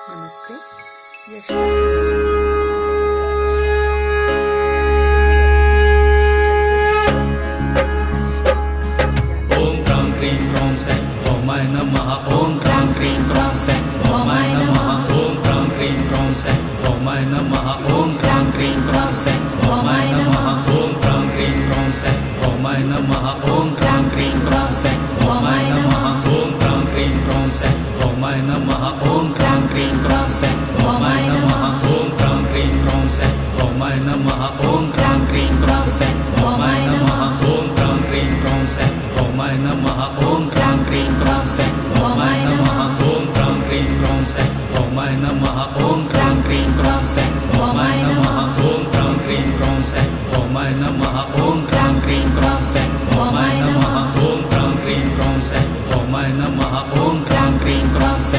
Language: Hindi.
नमस्ते। यश ओम क्रां क्रीं क्रौं सैं ओमाय नमः। ओम क्रां क्रीं क्रौं सैं ओमाय नमः। ओम क्रां क्रीं क्रौं सैं ओमाय नमः। ओम क्रां क्रीं क्रौं सैं ओमाय नमः। ओम क्रां क्रीं क्रौं सैं ओमाय नमः। ओम क्रां क्रीं क्रौं सैं ओमाय नमः। ओम क्रां क्रीं क्रौं सैं ओमाय नमः। ओम क्रां क्रीं क्रौं सैं ओमाय नमः। ओम क्रां क्रीं क्रौं सैं ओमाय नमः। ओम क्रां क्रीं क्रौं सैं ओमाय नमः। ओम क्रां क्रीं क्रौं सैं ओमाय नमः। ओम क्रां क्रीं क्रौं सैं ओमाय नमः। ओम क्रां क्रीं क्रौं सैं ओमाय नमः। ओम क्रां क्रीं क्रौं सैं ओमाय नमः। ओम क्रां क्रीं क्रौं सैं ओमाय नमः। ओम क्रां क्रीं क्रौं सैं ओमाय नमः। ओम क्रां क्रीं क्रौं सैं ओमाय नमः। ओम क्रां क्रीं क्रौं सैं